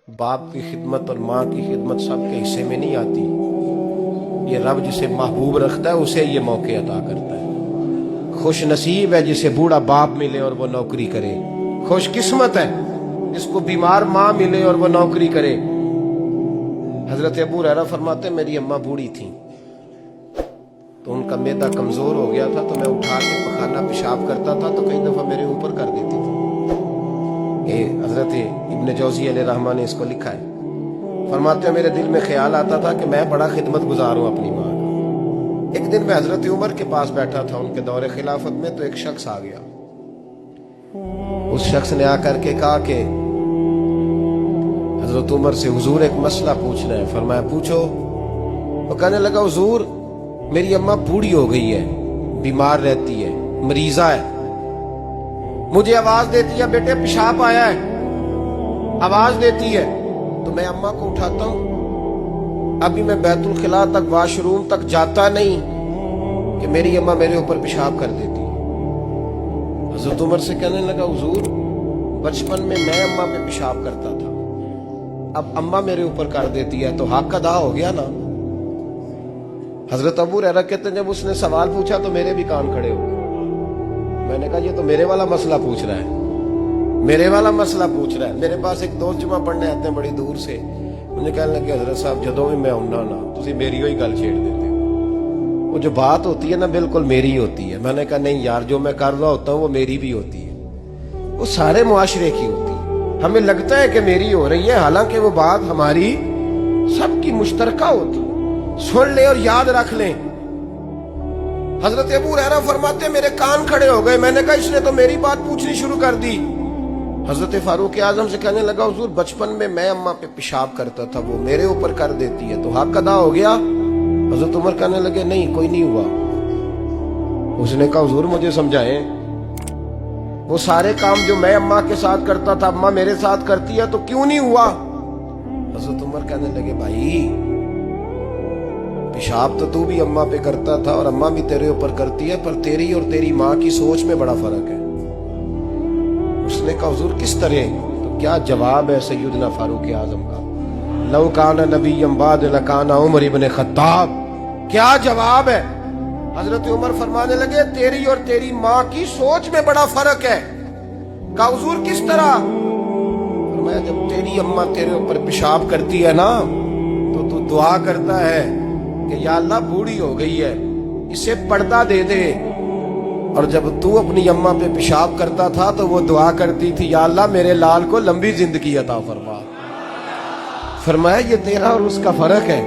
باپ کی خدمت اور ماں کی خدمت سب کے حصے میں نہیں آتی. یہ رب جسے محبوب رکھتا ہے اسے یہ موقع عطا کرتا ہے. خوش نصیب ہے جسے بوڑھا باپ ملے اور وہ نوکری کرے. خوش قسمت ہے جس کو بیمار ماں ملے اور وہ نوکری کرے. حضرت ابو ہریرہ فرماتے میری اماں بوڑھی تھیں تو ان کا معدہ کمزور ہو گیا تھا تو میں اٹھا کے پخانہ پیشاب کرتا تھا تو کئی دفعہ میرے اوپر کر دیتی تھی. حضرت ابن جوزی علیہ رحمہ نے اس کو لکھا ہے. فرماتے ہیں میرے دل میں خیال آتا تھا کہ میں بڑا خدمت گزار ہوں اپنی ماں کا. ایک دن میں حضرت عمر کے پاس بیٹھا تھا ان کے دور خلافت میں تو ایک شخص آ گیا. اس شخص نے آ کر کے کہا کہ حضرت عمر سے حضور ایک مسئلہ پوچھنا ہے. فرمایا پوچھو. وہ کہنے لگا حضور میری اماں بوڑھی ہو گئی ہے, بیمار رہتی ہے, مریضہ ہے, مجھے آواز دیتی ہے بیٹے پیشاب آیا ہے, آواز دیتی ہے تو میں اماں کو اٹھاتا ہوں. ابھی میں بیت الخلاء تک واش روم تک جاتا نہیں کہ میری اماں میرے اوپر پیشاب کر دیتی. حضرت عمر سے کہنے لگا حضور بچپن میں اماں پہ پیشاب کرتا تھا, اب اماں میرے اوپر کر دیتی ہے تو حق ادا ہو گیا نا. حضرت ابو ہریرہ کہتے ہیں جب اس نے سوال پوچھا تو میرے بھی کان کھڑے ہو گئے. میں نے کہا یہ تو میرے والا مسئلہ پوچھ رہا ہے, میرے والا مسئلہ پوچھ رہا ہے. میرے پاس ایک دوست جمعہ پڑھنے آتے ہیں بڑی دور سے, مجھے کہنے لگے حضرت صاحب جدوں بھی میں آؤں نا تسی میری ہوئی گل چھیڑ دیتے ہو, وہ جو بات ہوتی ہے نا بالکل میری ہوتی ہے. میں نے کہا نہیں یار جو میں کر رہا ہوتا ہوں وہ میری بھی ہوتی ہے, وہ سارے معاشرے کی ہوتی ہے. ہمیں لگتا ہے کہ میری ہو رہی ہے حالانکہ وہ بات ہماری سب کی مشترکہ ہوتی ہے. سن لے اور یاد رکھ لیں. حضرت ابو ہریرہ فرماتے ہیں میرے کان کھڑے ہو گئے. میں نے کہا اس نے تو میری بات پوچھنی شروع کر دی. حضرت فاروق اعظم سے کہنے لگا حضور بچپن میں اماں پہ پیشاب کرتا تھا وہ میرے اوپر کر دیتی ہے تو حق ادا ہو گیا. حضرت عمر کہنے لگے نہیں کوئی نہیں ہوا. اس نے کہا حضور مجھے سمجھائیں وہ سارے کام جو میں اماں کے ساتھ کرتا تھا اماں میرے ساتھ کرتی ہے تو کیوں نہیں ہوا. حضرت عمر کہنے لگے بھائی پیشاب تو بھی اماں پہ کرتا تھا اور اماں بھی تیرے اوپر کرتی ہے پر تیری اور تیری ماں کی سوچ میں بڑا فرق ہے. اس نے کہا حضور کس طرح؟ تو کیا جواب ہے سیدنا فاروق اعظم کا, لو کان نبی بعد لکان عمر ابن خطاب. کیا جواب ہے؟ حضرت عمر فرمانے لگے تیری اور تیری ماں کی سوچ میں بڑا فرق ہے. کہا حضور کس طرح؟ فرمایا جب تیری اماں تیرے اوپر پیشاب کرتی ہے نا تو دعا کرتا ہے کہ یا اللہ بوڑھی ہو گئی ہے اسے پردہ دے دے, اور جب تو اپنی اماں پہ پیشاب کرتا تھا تو وہ دعا کرتی تھی یا اللہ میرے لال کو لمبی زندگی عطا فرما. فرمایا یہ تیرا اور اس کا فرق ہے.